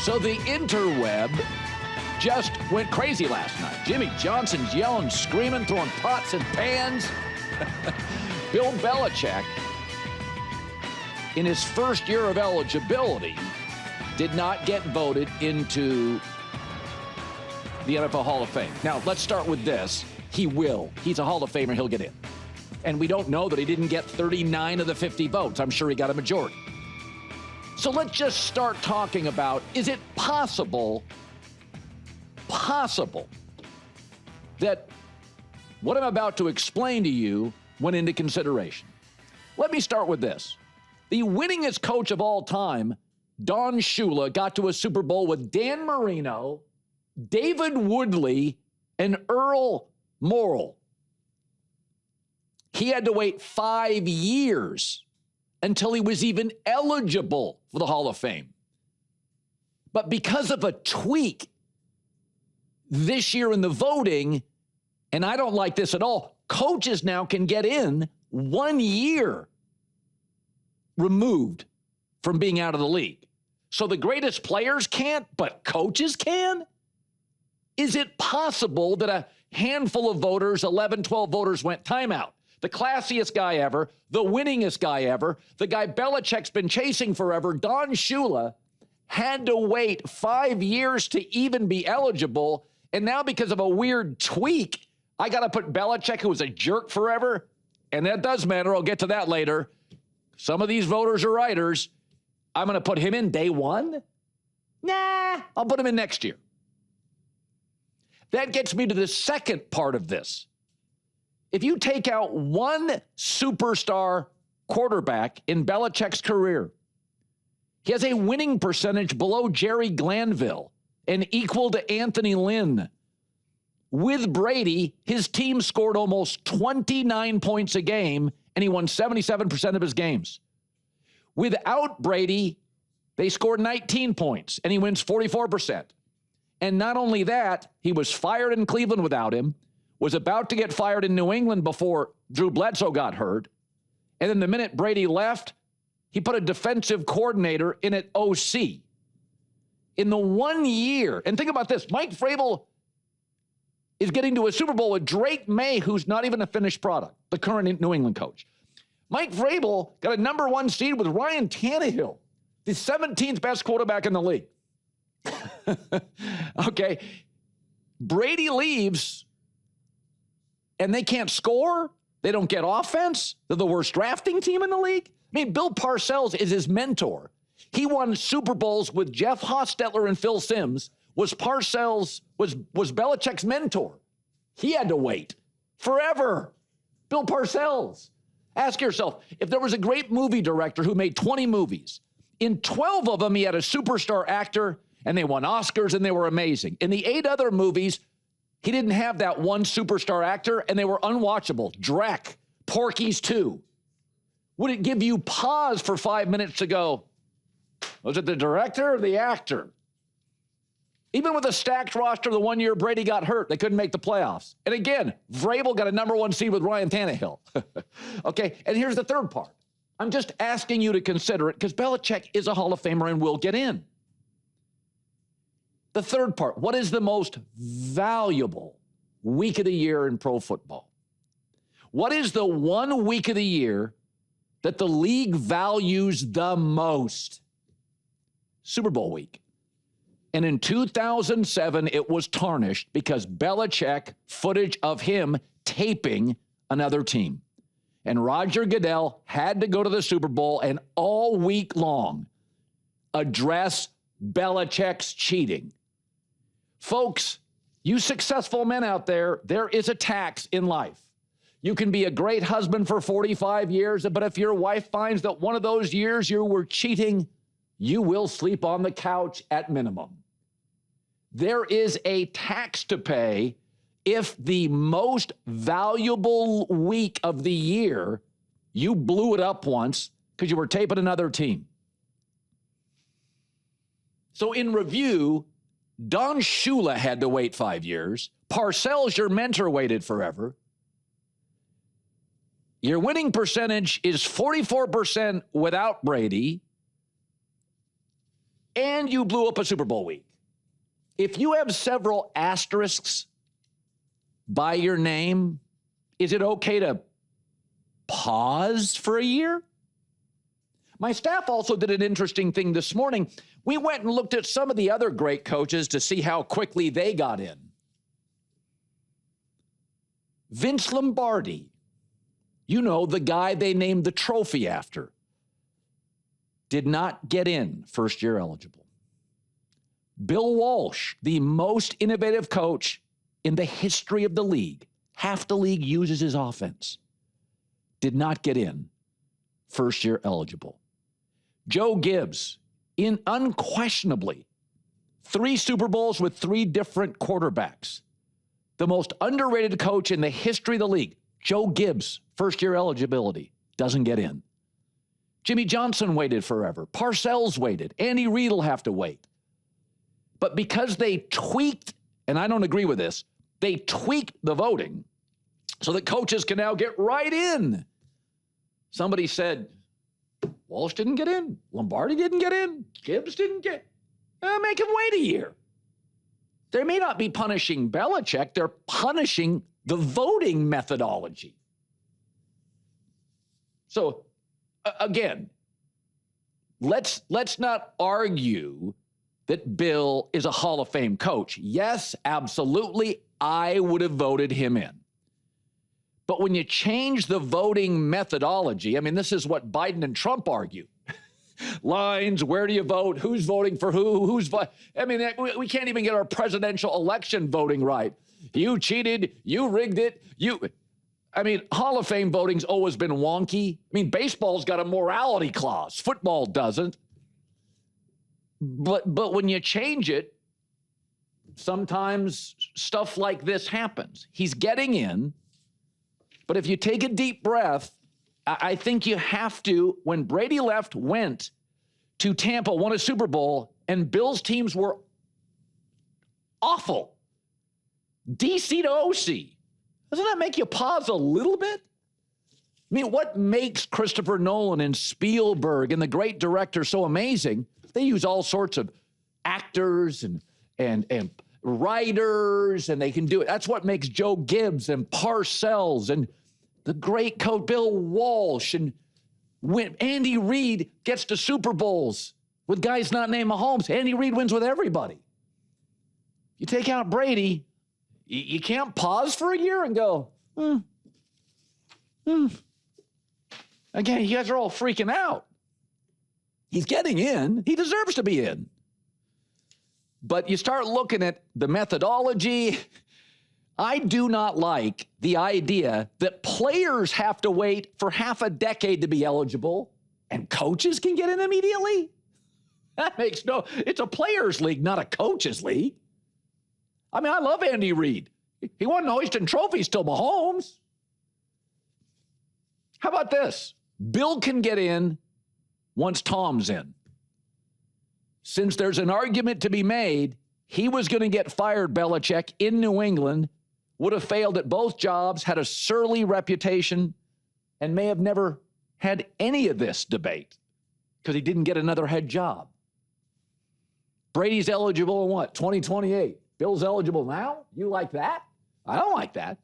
So the interweb just went crazy last night. Jimmy Johnson's yelling, screaming, throwing pots and pans. Bill Belichick, in his first year of eligibility, did not get voted into the NFL Hall of Fame. Now, let's start with this. He will. He's a Hall of Famer. He'll get in. And we don't know that he didn't get 39 of the 50 votes. I'm sure he got a majority. So let's just start talking about, is it possible that what I'm about to explain to you went into consideration? Let me start with this. The winningest coach of all time, Don Shula, got to a Super Bowl with Dan Marino, David Woodley, and Earl Morrall. He had to wait 5 years until he was even eligible for the Hall of Fame. But because of a tweak this year in the voting, and I don't like this at all, coaches now can get in 1 year removed from being out of the league. So the greatest players can't, but coaches can? Is it possible that a handful of voters, 11, 12 voters, went timeout? The classiest guy ever, the winningest guy ever, the guy Belichick's been chasing forever, Don Shula, had to wait 5 years to even be eligible. And now because of a weird tweak, I got to put Belichick, who was a jerk forever. And that does matter. I'll get to that later. Some of these voters are writers. I'm going to put him in day one? Nah, I'll put him in next year. That gets me to the second part of this. If you take out one superstar quarterback in Belichick's career, he has a winning percentage below Jerry Glanville and equal to Anthony Lynn. With Brady, his team scored almost 29 points a game, and he won 77% of his games. Without Brady, they scored 19 points, and he wins 44%. And not only that, he was fired in Cleveland without him, was about to get fired in New England before Drew Bledsoe got hurt. And then the minute Brady left, he put a defensive coordinator in at OC. In the 1 year, and think about this, Mike Vrabel is getting to a Super Bowl with Drake May, who's not even a finished product, the current New England coach. Mike Vrabel got a number 1 seed with Ryan Tannehill, the 17th best quarterback in the league. Okay. Brady leaves, and they can't score. They don't get offense. They're the worst drafting team in the league. I mean, Bill Parcells is his mentor. He won Super Bowls with Jeff Hostetler and Phil Simms. Was Belichick's mentor. He had to wait forever. Bill Parcells. Ask yourself, if there was a great movie director who made 20 movies, in 12 of them he had a superstar actor, and they won Oscars, and they were amazing. In the 8 other movies, he didn't have that one superstar actor, and they were unwatchable. Drek, Porky's 2. Would it give you pause for 5 minutes to go, was it the director or the actor? Even with a stacked roster, the 1 year Brady got hurt, they couldn't make the playoffs. And again, Vrabel got a number 1 seed with Ryan Tannehill. Okay, and here's the third part. I'm just asking you to consider it because Belichick is a Hall of Famer and will get in. The third part, what is the most valuable week of the year in pro football? What is the one week of the year that the league values the most? Super Bowl week. And in 2007, it was tarnished because Belichick footage of him taping another team. And Roger Goodell had to go to the Super Bowl and all week long address Belichick's cheating. Folks, you successful men out there, there is a tax in life. You can be a great husband for 45 years, but if your wife finds that one of those years you were cheating, you will sleep on the couch at minimum. There is a tax to pay if the most valuable week of the year, you blew it up once because you were taping another team. So in review, Don Shula had to wait 5 years. Parcells, your mentor, waited forever. Your winning percentage is 44% without Brady. and you blew up a Super Bowl week. If you have several asterisks by your name, is it okay to pause for a year? My staff also did an interesting thing this morning. We went and looked at some of the other great coaches to see how quickly they got in. Vince Lombardi, you know, the guy they named the trophy after, did not get in first year eligible. Bill Walsh, the most innovative coach in the history of the league, half the league uses his offense, did not get in first year eligible. Joe Gibbs, unquestionably, 3 Super Bowls with 3 different quarterbacks. The most underrated coach in the history of the league, Joe Gibbs, first year eligibility, doesn't get in. Jimmy Johnson waited forever. Parcells waited. Andy Reid will have to wait. But because they tweaked, and I don't agree with this, they tweaked the voting so that coaches can now get right in. Somebody said, Walsh didn't get in. Lombardi didn't get in. Gibbs didn't get in. Make him wait a year. They may not be punishing Belichick. They're punishing the voting methodology. So, again, let's not argue that Bill is a Hall of Fame coach. Yes, absolutely, I would have voted him in. But when you change the voting methodology, I mean, this is what Biden and Trump argue. Lines, where do you vote? Who's voting for who? I mean, we can't even get our presidential election voting right. You cheated. You rigged it. I mean, Hall of Fame voting's always been wonky. I mean, baseball's got a morality clause. Football doesn't. But when you change it, sometimes stuff like this happens. He's getting in. But if you take a deep breath, I think you have to, when Brady left, went to Tampa, won a Super Bowl, and Bill's teams were awful. DC to OC. Doesn't that make you pause a little bit? I mean, what makes Christopher Nolan and Spielberg and the great directors so amazing? They use all sorts of actors and writers, and they can do it. That's what makes Joe Gibbs and Parcells and the great coach Bill Walsh, and when Andy Reid gets to Super Bowls with guys not named Mahomes. Andy Reid wins with everybody. You take out Brady, you can't pause for a year and go, Again, you guys are all freaking out. He's getting in. He deserves to be in. But you start looking at the methodology. I do not like the idea that players have to wait for half a decade to be eligible and coaches can get in immediately. That makes it's a players' league, not a coaches' league. I mean, I love Andy Reid. He won hoisting trophies till Mahomes. How about this? Bill can get in once Tom's in. Since there's an argument to be made, he was going to get fired, Belichick, in New England, would have failed at both jobs, had a surly reputation, and may have never had any of this debate because he didn't get another head job. Brady's eligible in what? 2028. Bill's eligible now? You like that? I don't like that.